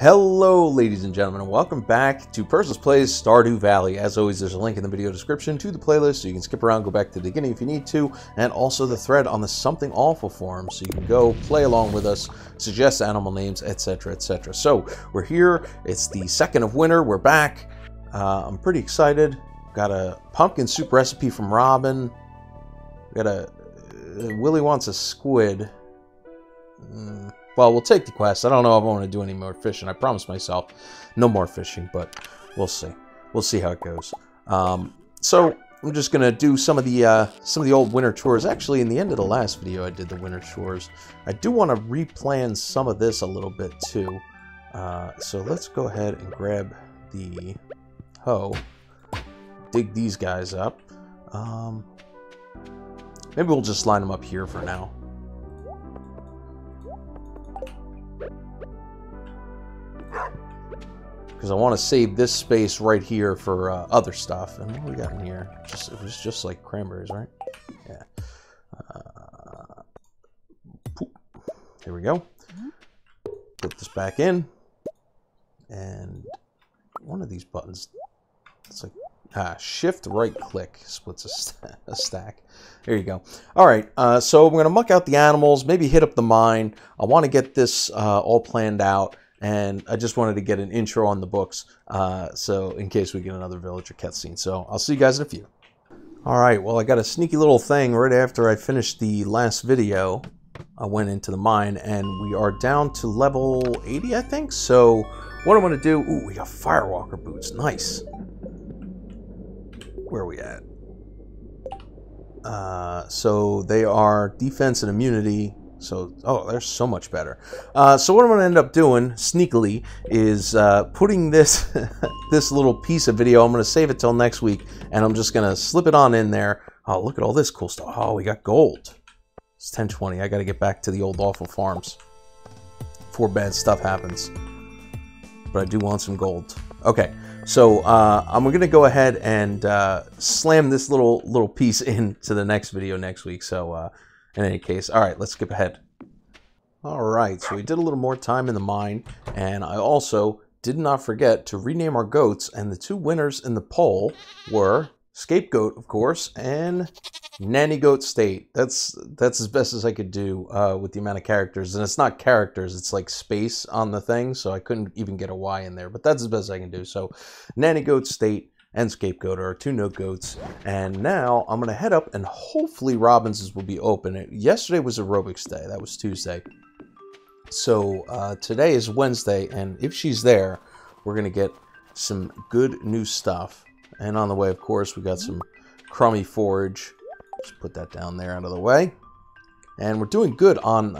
Hello ladies and gentlemen, and welcome back to Person's Plays Stardew Valley. As always, there's a link in the video description to the playlist so you can skip around, go back to the beginning if you need to, and also the thread on the Something Awful forum so you can go play along with us, suggest animal names, etc, etc. So, we're here, it's the 2nd of winter, we're back. I'm pretty excited. Got a pumpkin soup recipe from Robin. Got a... Willie wants a squid. Well, we'll take the quest. I don't know if I want to do any more fishing. I promised myself no more fishing, but we'll see. We'll see how it goes. So I'm just gonna do some of the old winter chores. Actually, in the end of the last video, I did the winter chores. I do want to replan some of this a little bit too. So let's go ahead and grab the hoe. Dig these guys up. Maybe we'll just line them up here for now. Because I want to save this space right here for other stuff. And what do we got in here? It was just like cranberries, right? Yeah. Here we go. Put this back in. And one of these buttons, it's like shift right click splits a stack. There you go. All right, so we're going to muck out the animals, maybe hit up the mine. I want to get this all planned out. And I just wanted to get an intro on the books, so in case we get another villager cutscene. So I'll see you guys in a few. Alright, well I got a sneaky little thing right after I finished the last video. I went into the mine and we are down to level 80, I think. So what I'm going to do... Ooh, we got firewalker boots. Nice. Where are we at? So they are defense and immunity. So, oh, they're so much better. So what I'm going to end up doing, sneakily, is putting this this little piece of video. I'm going to save it till next week, and I'm just going to slip it on in there. Oh, look at all this cool stuff. Oh, we got gold. It's 10:20. I got to get back to the old awful farms before bad stuff happens. But I do want some gold. Okay, so I'm going to go ahead and slam this little piece into the next video next week. So... in any case, all right, let's skip ahead. All right, so we did a little more time in the mine, and I also did not forget to rename our goats, and the two winners in the poll were Scapegoat, of course, and Nanny Goat State. That's as best as I could do with the amount of characters, and it's not characters, it's like space on the thing, so I couldn't even get a Y in there, but that's as best as I can do. So Nanny Goat State and Scapegoat are two note goats, and now I'm gonna head up and hopefully Robins's will be open. Yesterday was aerobics day, that was Tuesday, so today is Wednesday, and if she's there we're gonna get some good new stuff. And on the way, of course, we got some crummy forage. Just put that down there out of the way, and we're doing good on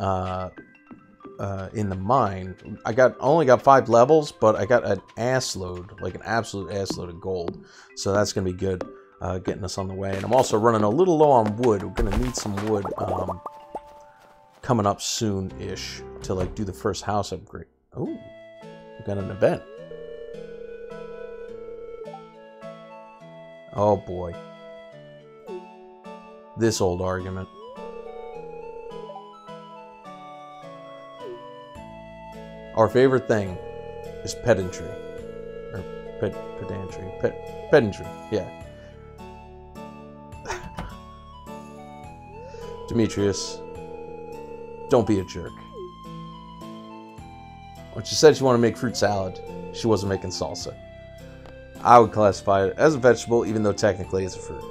in the mine. I only got 5 levels, but I got an ass load, like an absolute ass load of gold. So that's gonna be good, getting us on the way. And I'm also running a little low on wood. We're gonna need some wood coming up soon-ish to like do the first house upgrade. Oh, we got an event. Oh boy, this old argument. Our favorite thing is pedantry. Or pedantry, yeah. Demetrius, don't be a jerk. When she said she wanted to make fruit salad, she wasn't making salsa. I would classify it as a vegetable, even though technically it's a fruit.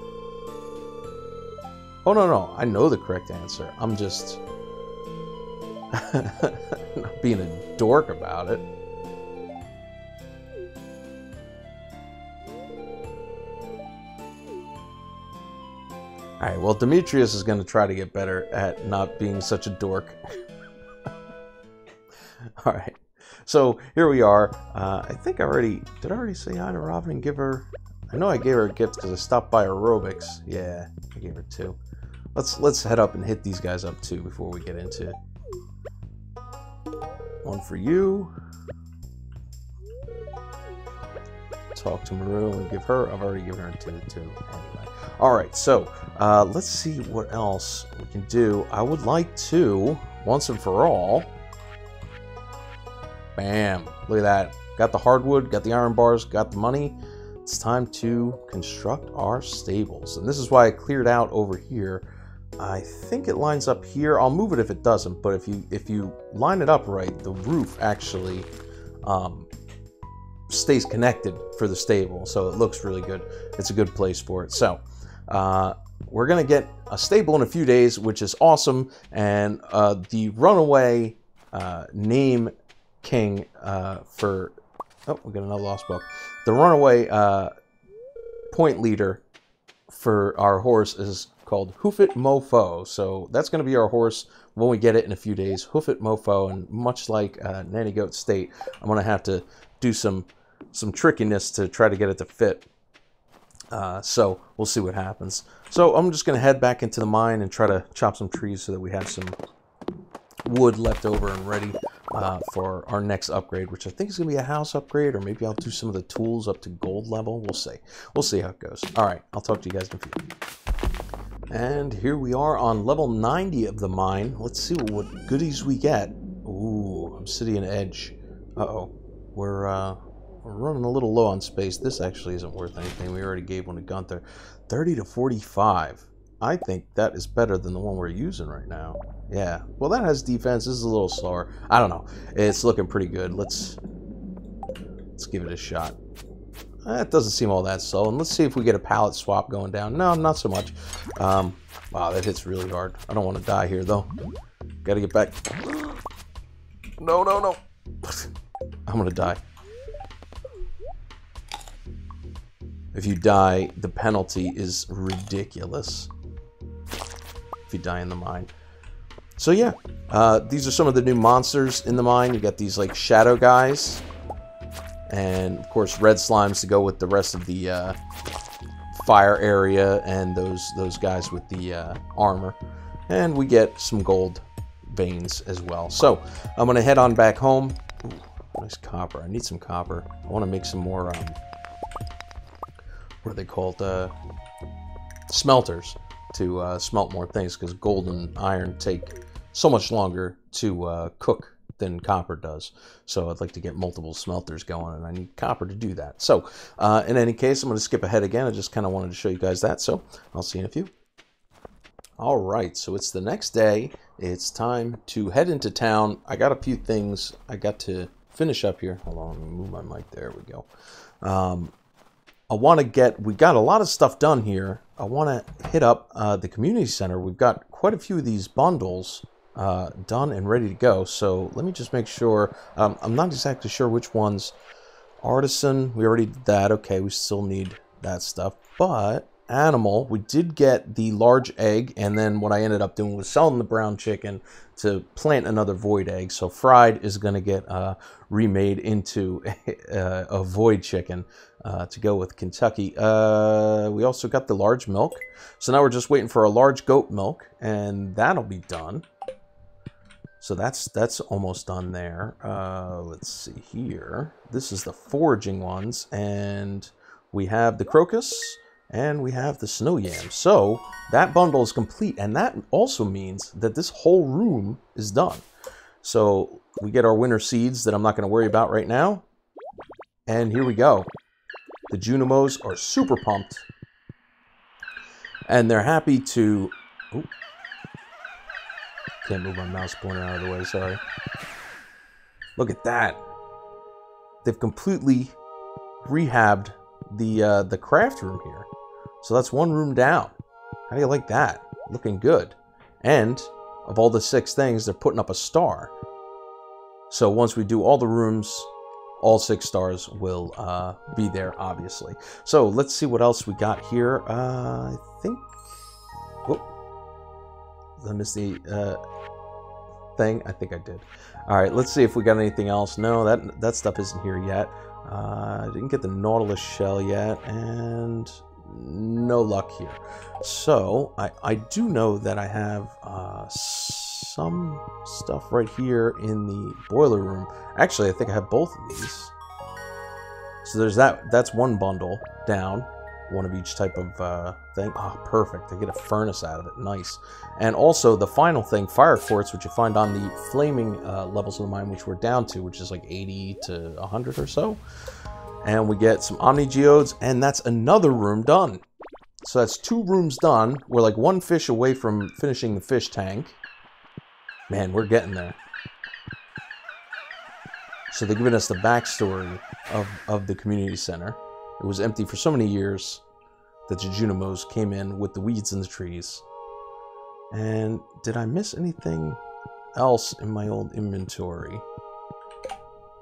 Oh, no, I know the correct answer. I'm just... not being a dork about it. Alright, well, Demetrius is going to try to get better at not being such a dork. Alright, so here we are. I think did I already say hi to Robin and give her... I know I gave her a gift because I stopped by aerobics. Yeah, I gave her 2. Let's head up and hit these guys up too before we get into it. One for you. Talk to Maru and give her. I've already given her 2 anyway. Alright, so let's see what else we can do. I would like to, once and for all, Bam. Look at that. Got the hardwood, got the iron bars, got the money. It's time to construct our stables. And this is why I cleared out over here. I think it lines up here. I'll move it if it doesn't, but if you line it up right, the roof actually stays connected for the stable, so it looks really good. It's a good place for it. So we're gonna get a stable in a few days, which is awesome. And the runaway name king for we got another lost book. The runaway point leader for our horse is called Hoof It Mofo. So that's going to be our horse when we get it in a few days. Hoof It Mofo. And much like Nanny Goat State, I'm going to have to do some trickiness to try to get it to fit. So we'll see what happens. So I'm just going to head back into the mine and try to chop some trees so that we have some wood left over and ready for our next upgrade, which I think is going to be a house upgrade, or maybe I'll do some of the tools up to gold level. We'll see. We'll see how it goes. All right, I'll talk to you guys in a few. And here we are on level 90 of the mine. Let's see what goodies we get. Ooh, Obsidian Edge. Uh-oh. We're running a little low on space. This actually isn't worth anything. We already gave one to Gunther. 30 to 45. I think that is better than the one we're using right now. Yeah. Well, that has defense. This is a little slower. I don't know. It's looking pretty good. Let's give it a shot. It doesn't seem all that slow. And let's see if we get a pallet swap going down. No, not so much. Wow, that hits really hard. I don't want to die here, though. Gotta get back. No, no, no. I'm gonna die. If you die, the penalty is ridiculous. If you die in the mine. So yeah, these are some of the new monsters in the mine. You got these like shadow guys. And of course red slimes to go with the rest of the fire area, and those guys with the armor. And we get some gold veins as well. So I'm gonna head on back home. Ooh, nice copper. I need some copper. I want to make some more what are they called? Smelters to smelt more things, because gold and iron take so much longer to cook than copper does. So I'd like to get multiple smelters going, and I need copper to do that. So in any case, I'm going to skip ahead again. I just kind of wanted to show you guys that. So I'll see you in a few. All right, so it's the next day. It's time to head into town. I got a few things I got to finish up here. Hold on, let me move my mic. There we go. We got a lot of stuff done here. I want to hit up the community center. We've got quite a few of these bundles done and ready to go. So let me just make sure. I'm not exactly sure which ones. Artisan, we already did that. Okay, we still need that stuff. But animal, we did get the large egg, and then what I ended up doing was selling the brown chicken to plant another void egg. So fried is going to get remade into a void chicken to go with Kentucky. We also got the large milk. So now we're just waiting for a large goat milk, and that'll be done. So that's almost done there. Let's see here. This is the foraging ones, and we have the crocus, and we have the snow yam. So that bundle is complete, and that also means that this whole room is done. So we get our winter seeds that I'm not going to worry about right now. And here we go. The Junimos are super pumped. And they're happy to... Ooh. Can't move my mouse pointer out of the way, sorry. Look at that. They've completely rehabbed the craft room here. So that's one room down. How do you like that? Looking good. And of all the 6 things, they're putting up a star. So once we do all the rooms, all 6 stars will be there, obviously. So let's see what else we got here. I think... Whoop. Did I miss the thing? I think I did. All right, let's see if we got anything else. No, that stuff isn't here yet. I didn't get the Nautilus shell yet, and no luck here. So I do know that I have some stuff right here in the boiler room. Actually, I think I have both of these. So there's that. That's one bundle down. one of each type of thing. Oh, perfect. I get a furnace out of it. Nice. And also the final thing, fire quartz, which you find on the flaming levels of the mine, which we're down to, which is like 80 to 100 or so. And we get some Omni Geodes, and that's another room done. So that's 2 rooms done. We're like 1 fish away from finishing the fish tank. Man, we're getting there. So they're giving us the backstory of the community center. It was empty for so many years that the Junimos came in with the weeds and the trees. And did I miss anything else in my old inventory?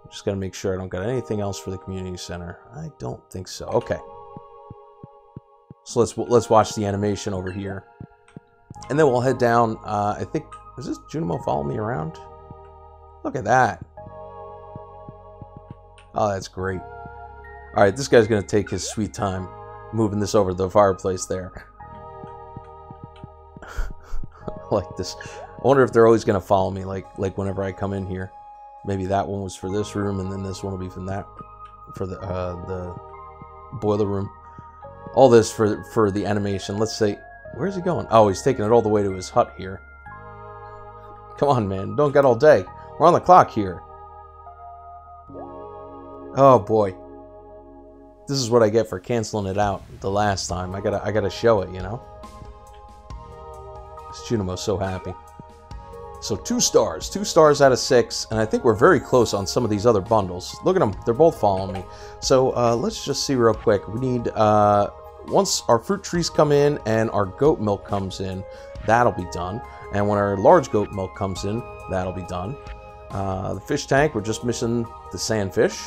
Just got to make sure I don't got anything else for the community center. I don't think so. Okay. So let's watch the animation over here. And then we'll head down. I think, is this Junimo following me around? Look at that. Oh, that's great. All right, this guy's going to take his sweet time moving this over to the fireplace there. Like this. I wonder if they're always going to follow me, like whenever I come in here. Maybe that one was for this room, and then this one will be from that, for the boiler room. All this for the animation. Let's say, where's he going? Oh, he's taking it all the way to his hut here. Come on, man. Don't get all day. We're on the clock here. Oh, boy. This is what I get for canceling it out the last time. I gotta show it, you know? This Junimo's so happy. So 2 stars. 2 stars out of 6. And I think we're very close on some of these other bundles. Look at them. They're both following me. So let's just see real quick. We need... once our fruit trees come in and our goat milk comes in, that'll be done. And when our large goat milk comes in, that'll be done. The fish tank, we're just missing the sandfish,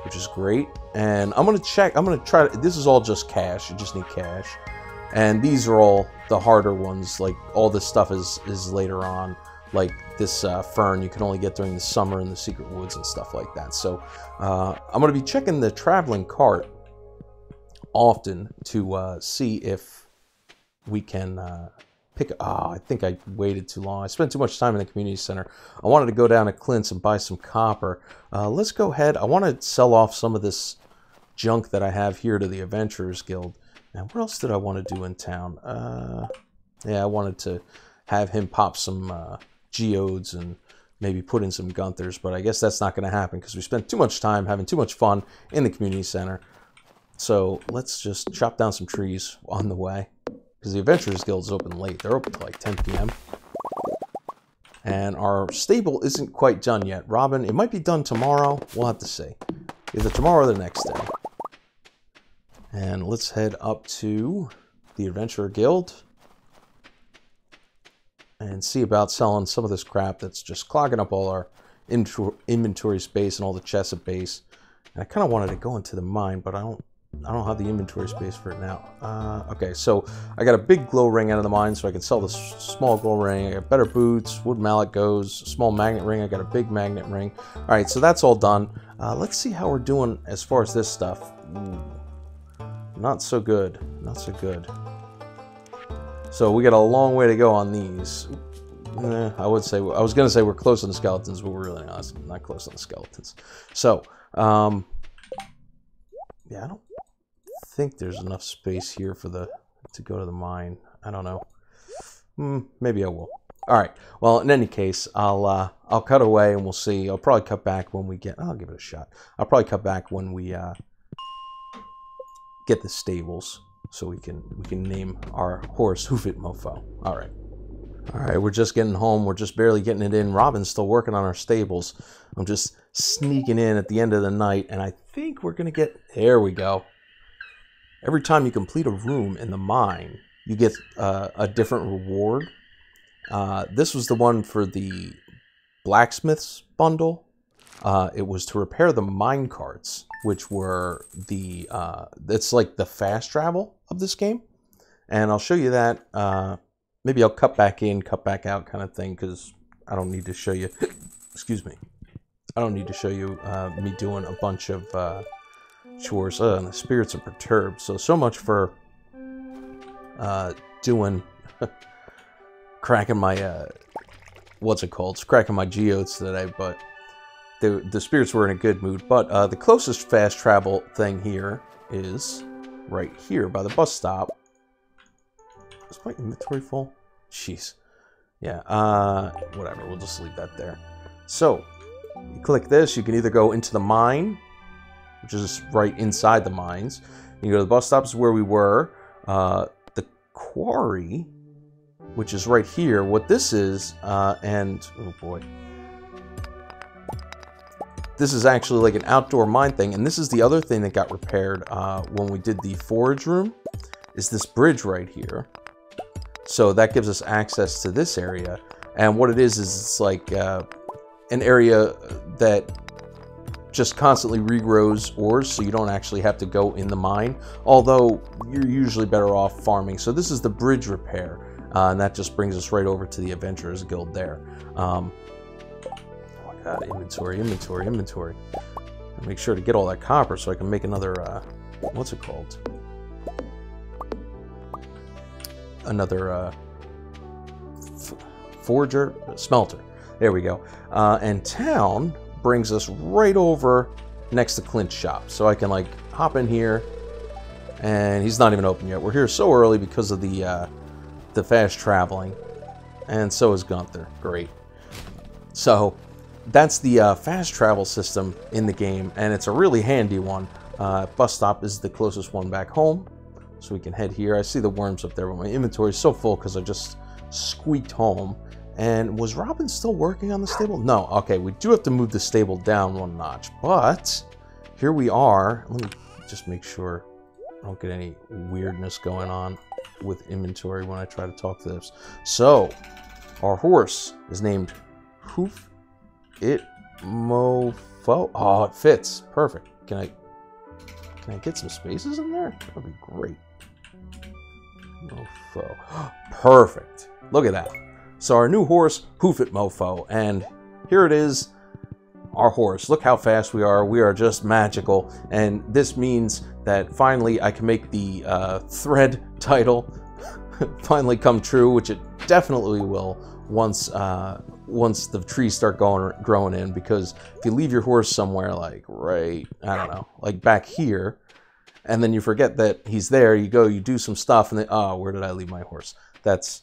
which is great. And I'm going to check, I'm going to try, this is all just cash, you just need cash. And these are all the harder ones, like all this stuff is later on. Like this fern you can only get during the summer in the secret woods and stuff like that. So I'm going to be checking the traveling cart often to see if we can pick... Oh, I think I waited too long. I spent too much time in the community center. I wanted to go down to Clint's and buy some copper. Let's go ahead. I want to sell off some of this junk that I have here to the Adventurers Guild. Now, what else did I want to do in town? Yeah, I wanted to have him pop some geodes and maybe put in some Gunthers, but I guess that's not going to happen because we spent too much time having too much fun in the community center. So let's just chop down some trees on the way, because the Adventurers Guild is open late. They're open till like 10 p.m. And our stable isn't quite done yet. Robin, it might be done tomorrow. We'll have to see. Either tomorrow or the next day. And let's head up to the Adventurer Guild and see about selling some of this crap that's just clogging up all our inventory space and all the chests at base. And I kind of wanted to go into the mine, but I don't have the inventory space for it now. Okay, so I got a big glow ring out of the mine, so I can sell this small glow ring. I got better boots, wood mallet goes, small magnet ring. I got a big magnet ring. All right, so that's all done. Let's see how we're doing as far as this stuff. Not so good. Not so good. So we got a long way to go on these. I was going to say we're close on the skeletons, but we're really not close on the skeletons. So, yeah, I don't think there's enough space here for to go to the mine. I don't know. Maybe I will. All right. Well, in any case, I'll cut away and we'll see. I'll probably cut back when we get. I'll give it a shot. I'll probably cut back when we get the stables, so we can name our horse Hoofit Mofo. All right. All right. We're just getting home. We're just barely getting it in. Robin's still working on our stables. I'm just sneaking in at the end of the night, and I think we're gonna get. There we go. Every time you complete a room in the mine, you get a different reward. This was the one for the blacksmith's bundle. It was to repair the mine carts, which were the it's like the fast travel of this game. And I'll show you that. Maybe I'll cut back in, cut back out kind of thing, because I don't need to show you. Excuse me. I don't need to show you me doing a bunch of chores. And the spirits are perturbed. So much for doing cracking my what's it called? It's cracking my geodes today, but the spirits were in a good mood. But the closest fast travel thing here is right here by the bus stop. Is my inventory full? Jeez. Yeah, whatever. We'll just leave that there. So, you click this. You can either go into the mine, which is right inside the mines. You go to the bus stops where we were. The quarry, which is right here. What this is, and... oh boy. This is actually like an outdoor mine thing. And this is the other thing that got repaired when we did the forage room. Is this bridge right here. So that gives us access to this area. And what it is it's like an area that just constantly regrows ores, so you don't actually have to go in the mine. Although, you're usually better off farming. So this is the bridge repair. And that just brings us right over to the Adventurers Guild there. Oh my god, inventory. Make sure to get all that copper so I can make another, what's it called? Another smelter. There we go. And town brings us right over next to Clint's shop. So I can like hop in here, and he's not even open yet. We're here so early because of the fast traveling. And so is Gunther. Great. So that's the fast travel system in the game, and it's a really handy one. Bus stop is the closest one back home. So we can head here. I see the worms up there, but my inventory is so full because I just squeaked home. And was Robin still working on the stable? No. Okay, we do have to move the stable down one notch. But here we are. Let me just make sure I don't get any weirdness going on with inventory when I try to talk to this. So, our horse is named Hoof It Mofo. Oh, it fits. Perfect. Can I get some spaces in there? That'd be great. Mofo. Perfect. Look at that. So our new horse, Hoof It Mofo. And here it is, our horse. Look how fast we are. We are just magical. And this means that finally I can make the thread title finally come true, which it definitely will once the trees start growing in. Because if you leave your horse somewhere like right, I don't know, like back here, and then you forget that he's there, you go, you do some stuff, and then, oh, where did I leave my horse? That's,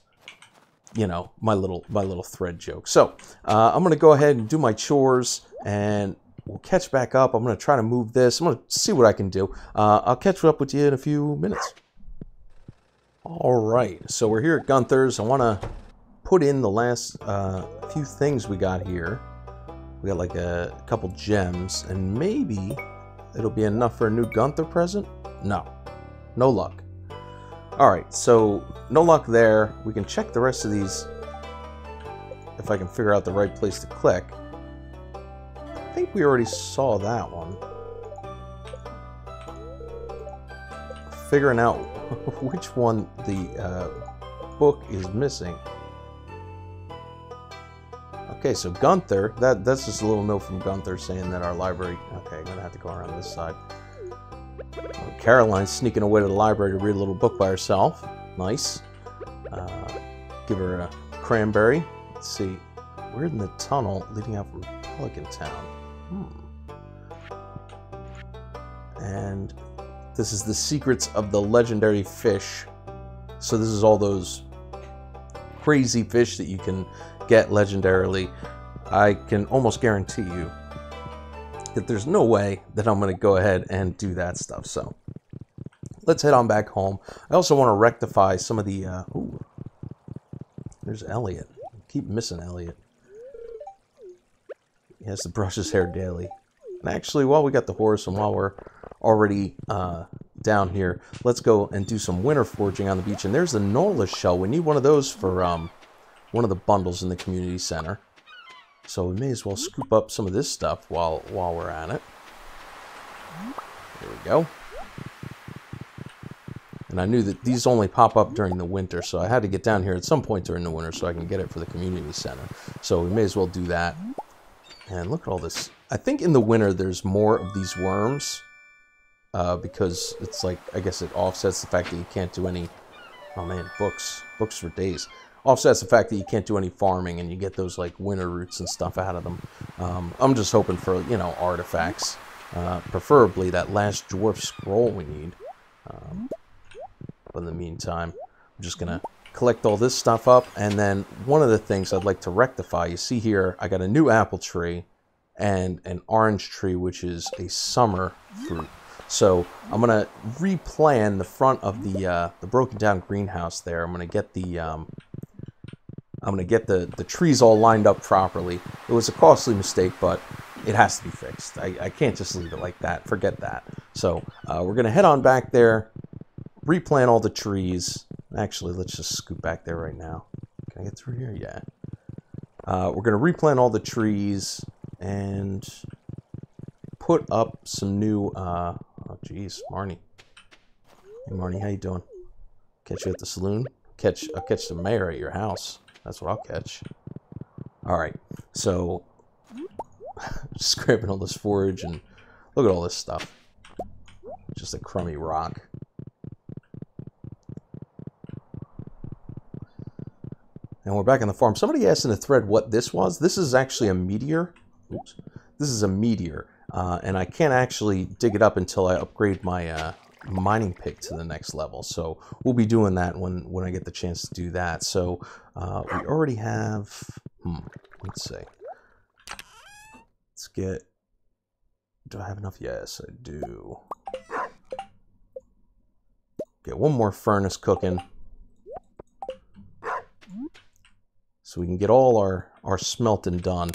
you know, my little thread joke. So I'm going to go ahead and do my chores, and we'll catch back up. I'm going to try to move this. I'm going to see what I can do. I'll catch up with you in a few minutes. All right, so we're here at Gunther's. I want to put in the last few things we got here. We got like a couple gems, and maybe it'll be enough for a new Gunther present? No luck. Alright, so no luck there. We can check the rest of these if I can figure out the right place to click. I think we already saw that one. Figuring out which one the book is missing. Okay, so Gunther, that's just a little note from Gunther saying that our library... Okay, I'm going to have to go around this side. Oh, Caroline's sneaking away to the library to read a little book by herself. Nice. Give her a cranberry. Let's see. We're in the tunnel leading out from Pelican Town. And this is the secrets of the legendary fish. So this is all those crazy fish that you can get legendarily. I can almost guarantee you that there's no way that I'm going to go ahead and do that stuff. So let's head on back home. I also want to rectify some of the... ooh, there's Elliot. I keep missing Elliot. He has to brush his hair daily. And actually, while we got the horse and while we're already down here, let's go and do some winter foraging on the beach. And there's the Nautilus shell. We need one of those for one of the bundles in the community center. So we may as well scoop up some of this stuff while we're at it. There we go. And I knew that these only pop up during the winter, so I had to get down here at some point during the winter so I can get it for the community center. So we may as well do that. And look at all this. I think in the winter there's more of these worms. Because it's like, I guess it offsets the fact that you can't do any... Oh man, books for days. Offsets the fact that you can't do any farming and you get those like winter roots and stuff out of them. I'm just hoping for, you know, artifacts. Preferably that last dwarf scroll we need. But in the meantime, I'm just going to collect all this stuff up. And then one of the things I'd like to rectify, you see here, I got a new apple tree and an orange tree, which is a summer fruit. So I'm going to replan the front of the broken down greenhouse there. I'm going to get the trees all lined up properly. It was a costly mistake, but it has to be fixed. I can't just leave it like that. Forget that. So we're going to head on back there, replant all the trees. Actually, let's just scoot back there right now. Can I get through here? Yeah. We're going to replant all the trees and put up some new... oh, geez, Marnie. Hey, Marnie, how you doing? Catch you at the saloon? I'll catch the mayor at your house. That's what I'll catch. All right, so just scraping all this forage and look at all this stuff. Just a crummy rock. And we're back on the farm. Somebody asked in the thread what this was. This is actually a meteor. Oops. This is a meteor, and I can't actually dig it up until I upgrade my mining pick to the next level. So we'll be doing that when I get the chance to do that. So we already have... let's see. Let's get... Do I have enough? Yes, I do. Get one more furnace cooking, so we can get all our smelting done,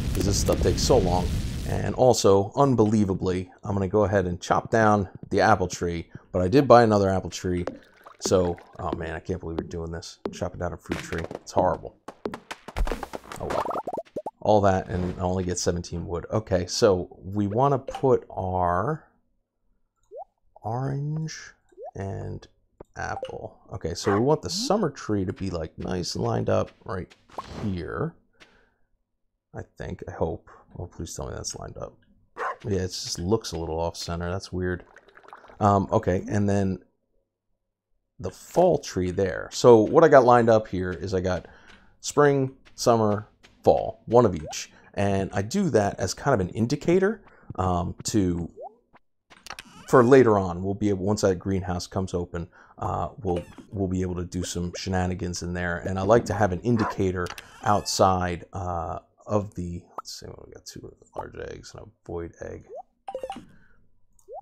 because this stuff takes so long. And also, unbelievably, I'm going to go ahead and chop down the apple tree, but I did buy another apple tree, so, oh man, I can't believe we're doing this. Chopping down a fruit tree. It's horrible. Oh well. All that, and I only get 17 wood. Okay, so we want to put our orange and apple. Okay, so we want the summer tree to be like nice and lined up right here. I think, I hope. Oh, please tell me that's lined up. Yeah, it just looks a little off center. That's weird. Okay, and then the fall tree there. So what I got lined up here is I got spring, summer, fall, one of each. And I do that as kind of an indicator for later on. We'll be able, once that greenhouse comes open, we'll be able to do some shenanigans in there. And I like to have an indicator outside of the, let's see, we got 2 large eggs and a void egg.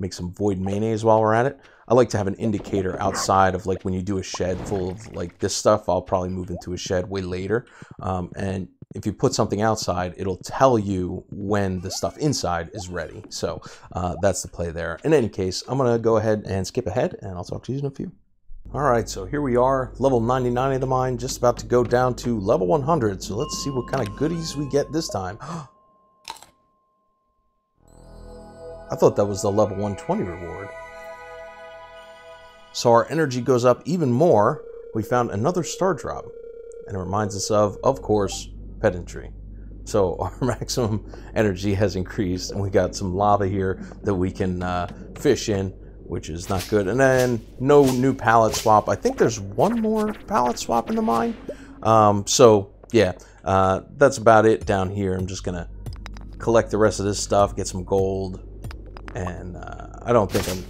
Make some void mayonnaise while we're at it. I like to have an indicator outside of, like, when you do a shed full of like this stuff, I'll probably move into a shed way later. And if you put something outside, it'll tell you when the stuff inside is ready. So that's the play there. In any case, I'm going to go ahead and skip ahead, and I'll talk to you in a few. All right, so here we are, level 99 of the mine, just about to go down to level 100. So let's see what kind of goodies we get this time. I thought that was the level 120 reward. So our energy goes up even more. We found another star drop, and it reminds us of course, pedantry. So our maximum energy has increased, and we got some lava here that we can fish in, which is not good. And then no new pallet swap. I think there's one more pallet swap in the mine. So yeah, that's about it down here. I'm just gonna collect the rest of this stuff, get some gold, and I don't think I'm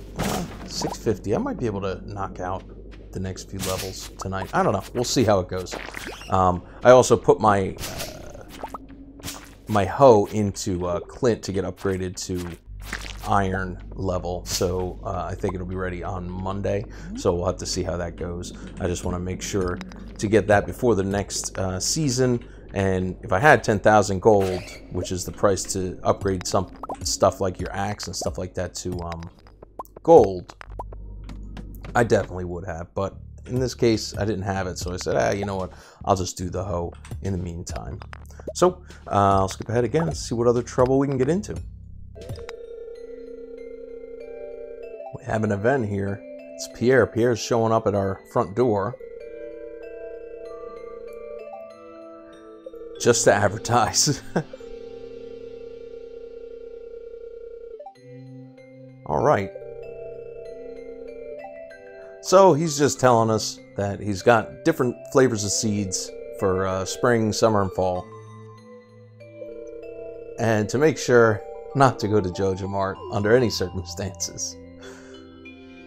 650. I might be able to knock out the next few levels tonight. I don't know. We'll see how it goes. I also put my my hoe into Clint to get upgraded to iron level, so I think it'll be ready on Monday, so we'll have to see how that goes. I just want to make sure to get that before the next season, and if I had 10,000 gold, which is the price to upgrade some stuff like your axe and stuff like that to gold, I definitely would have, but in this case I didn't have it, so I said, you know what, I'll just do the hoe in the meantime. So I'll skip ahead again and see what other trouble we can get into. We have an event here. It's Pierre. Pierre's showing up at our front door just to advertise. All right. So he's just telling us that he's got different flavors of seeds for spring, summer, and fall. And to make sure not to go to Joja Mart under any circumstances.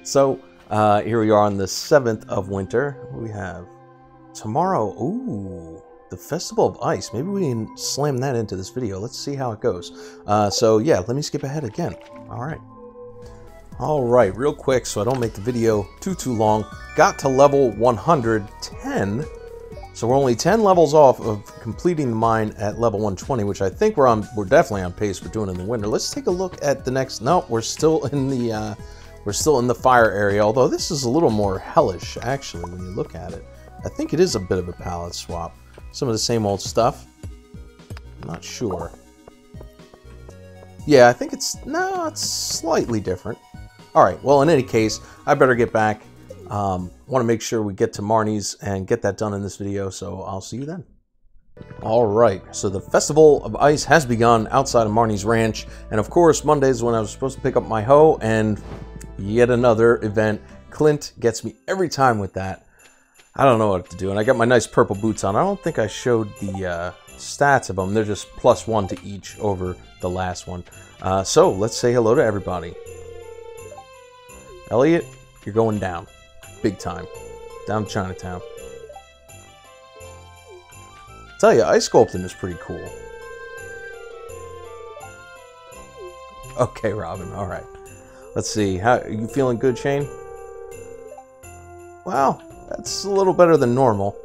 So, here we are on the 7th of winter. We have tomorrow. Ooh, the Festival of Ice. Maybe we can slam that into this video. Let's see how it goes. So, yeah, let me skip ahead again. All right, real quick so I don't make the video too long. Got to level 110. So we're only 10 levels off of completing the mine at level 120, which I think we're definitely on pace for doing in the winter. Let's take a look at the next. No, we're still in the fire area, although this is a little more hellish actually when you look at it. I think it is a bit of a palette swap. Some of the same old stuff. I'm not sure. Yeah, I think it's slightly different. All right, well, in any case, I better get back. Want to make sure we get to Marnie's and get that done in this video, so I'll see you then. All right, so the Festival of Ice has begun outside of Marnie's ranch, and of course, Monday's when I was supposed to pick up my hoe, and yet another event. Clint gets me every time with that. I don't know what to do, and I got my nice purple boots on. I don't think I showed the stats of them. They're just +1 to each over the last one. So let's say hello to everybody. Elliot, you're going down. Big time. Down to Chinatown. Tell you, ice sculpting is pretty cool. Okay, Robin. All right. Let's see. How are you feeling? Good, Shane? Well, that's a little better than normal.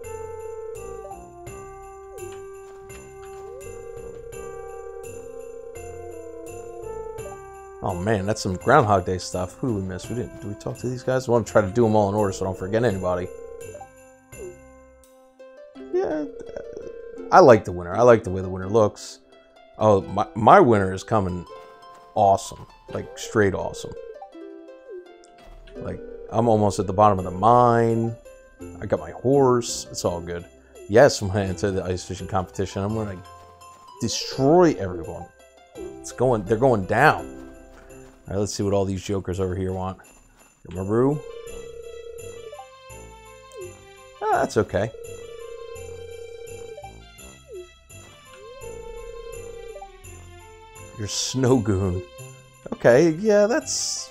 Oh man, that's some Groundhog Day stuff. Who did we miss? Did we talk to these guys? I want to try to do them all in order so I don't forget anybody. Yeah, I like the winter. I like the way the winter looks. Oh, my winter is coming awesome. Like, straight awesome. Like, I'm almost at the bottom of the mine. I got my horse. It's all good. Yes, when I enter the ice fishing competition, I'm going to destroy everyone. They're going down. All right, let's see what all these jokers over here want. Maru. That's okay. Your snow goon. Okay, yeah, that's...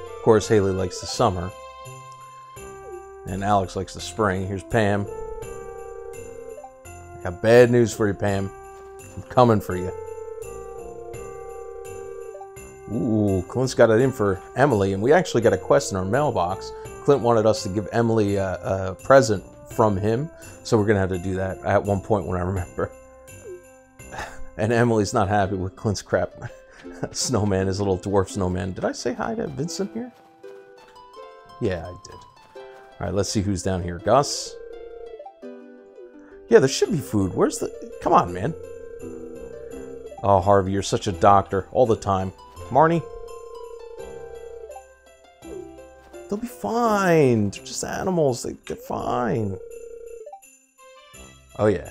Of course, Haley likes the summer. And Alex likes the spring. Here's Pam. I got bad news for you, Pam. I'm coming for you. Ooh, Clint's got it in for Emily, and we actually got a quest in our mailbox. Clint wanted us to give Emily a present from him, so we're going to have to do that at one point when I remember. And Emily's not happy with Clint's crap snowman, his little dwarf snowman. Did I say hi to Vincent here? Yeah, I did. All right, let's see who's down here. Gus. Yeah, there should be food. Where's the... Come on, man. Oh, Harvey, you're such a doctor all the time. Marnie? They'll be fine. They're just animals. They're fine. Oh, yeah.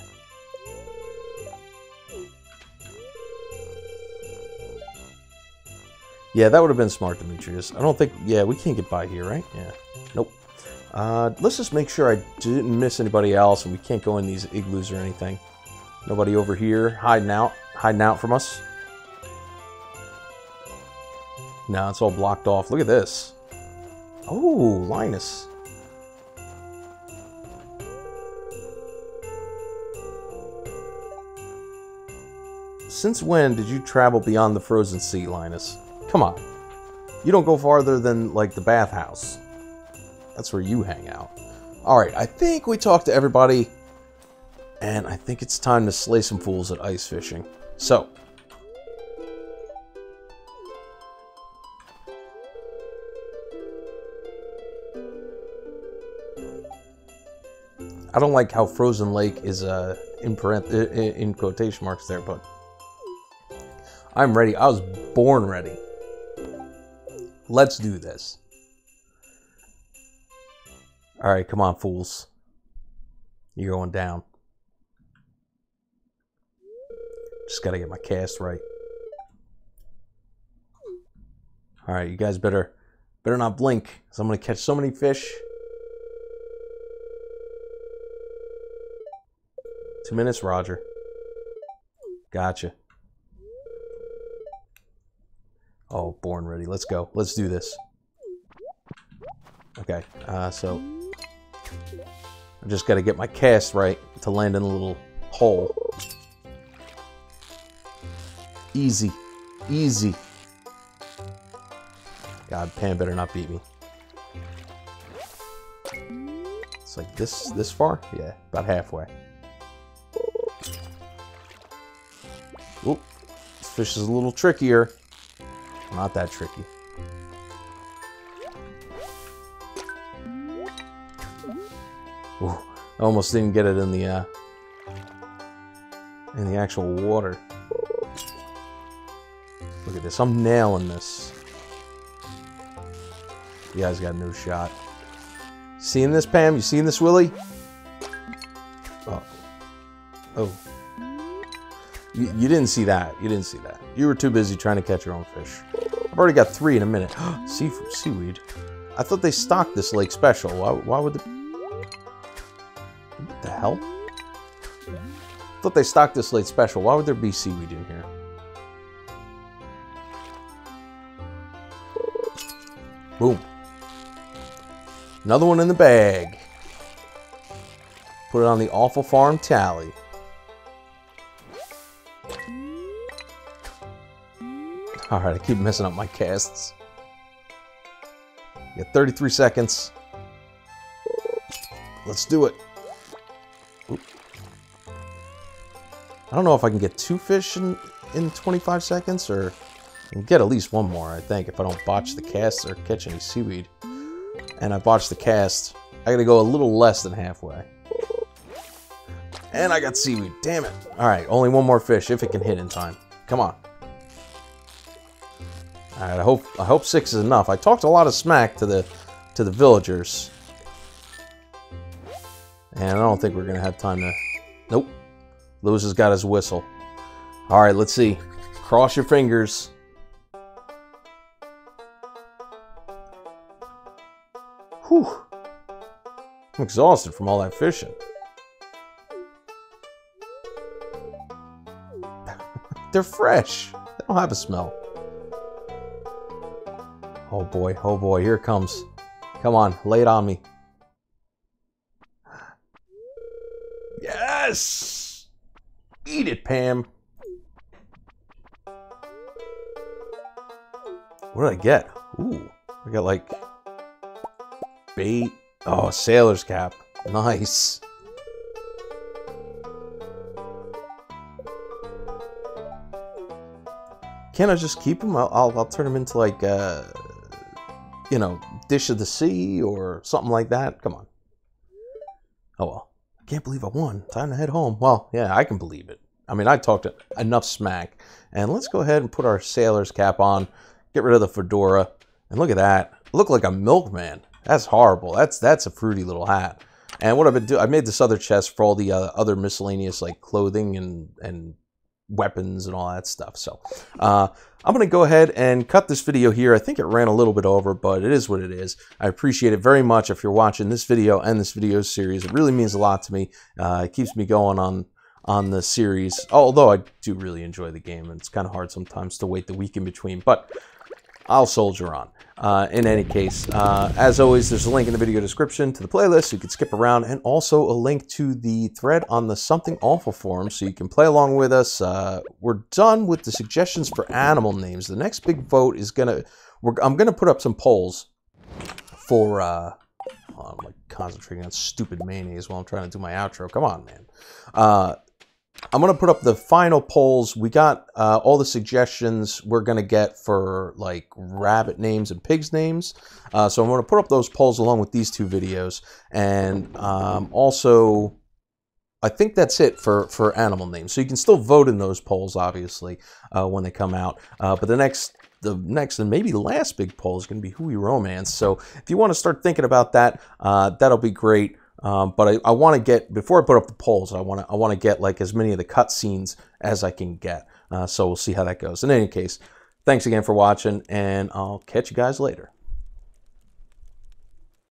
Yeah, that would have been smart, Demetrius. I don't think... Yeah, we can't get by here, right? Yeah. Nope. Let's just make sure I didn't miss anybody else and we can't go in these igloos or anything. Nobody over here hiding out from us. No, it's all blocked off. Look at this. Oh, Linus. Since when did you travel beyond the frozen sea, Linus? Come on. You don't go farther than, like, the bathhouse. That's where you hang out. Alright, I think we talked to everybody. And I think it's time to slay some fools at ice fishing. So. I don't like how Frozen Lake is in quotation marks there, but I'm ready. I was born ready. Let's do this. All right, come on, fools. You're going down. Just got to get my cast right. All right, you guys better not blink, because I'm going to catch so many fish. 2 minutes, Roger. Gotcha. Oh, born ready. Let's go. Let's do this. Okay, so I just got to get my cast right to land in a little hole. Easy. Easy. God, Pam better not beat me. It's like this far? Yeah, about halfway. Oop. This fish is a little trickier. Not that tricky. Ooh, I almost didn't get it in the actual water. Look at this. I'm nailing this. You guys got no shot. Seeing this, Pam? You seeing this, Willie? Oh. Oh. You didn't see that. You didn't see that. You were too busy trying to catch your own fish. I've already got 3 in a minute. Seaweed. I thought they stocked this lake special. Why would they... What the hell? I thought they stocked this lake special. Why would there be seaweed in here? Boom. Another one in the bag. Put it on the Awful Farm tally. Alright, I keep messing up my casts. You got 33 seconds. Let's do it. Oop. I don't know if I can get 2 fish in 25 seconds, or I can get at least 1 more, I think, if I don't botch the cast or catch any seaweed. And I botched the cast. I gotta go a little less than halfway. And I got seaweed. Damn it. Alright, only 1 more fish if it can hit in time. Come on. Alright, I hope 6 is enough. I talked a lot of smack to the villagers. And I don't think we're gonna have time to... Nope. Lewis has got his whistle. Alright, let's see. Cross your fingers. Whew. I'm exhausted from all that fishing. They're fresh. They don't have a smell. Oh boy, here it comes. Come on, lay it on me. Yes! Eat it, Pam. What did I get? Ooh, I got like bait. Oh, sailor's cap. Nice. Can't I just keep them? I'll turn them into like you know, dish of the sea or something like that. Come on. Oh well. I can't believe I won. Time to head home. Well, yeah, I can believe it. I mean, I talked enough smack. And let's go ahead and put our sailor's cap on. Get rid of the fedora. And look at that. I look like a milkman. That's horrible. That's a fruity little hat. And what I've been doing, I made this other chest for all the other miscellaneous like clothing and weapons and all that stuff. So I'm going to go ahead and cut this video here. I think it ran a little bit over, but it is what it is. I appreciate it very much if you're watching this video and this video series. It really means a lot to me. It keeps me going on the series, although I do really enjoy the game, and it's kind of hard sometimes to wait the week in between, but I'll soldier on. In any case, as always, there's a link in the video description to the playlist so you can skip around, and also a link to the thread on the Something Awful forum so you can play along with us. We're done with the suggestions for animal names. The next big vote is I'm gonna put up some polls for I'm like concentrating on stupid mayonnaise while I'm trying to do my outro. Come on, man. I'm going to put up the final polls. We got all the suggestions we're going to get for like rabbit names and pigs names. So I'm going to put up those polls along with these 2 videos. And also, I think that's it for animal names. So you can still vote in those polls, obviously, when they come out. But the next and maybe last big poll is going to be Who We Romance. So if you want to start thinking about that, that'll be great. But I want to get, before I put up the polls, I want to get like as many of the cutscenes as I can get. So we'll see how that goes. In any case, thanks again for watching, and I'll catch you guys later.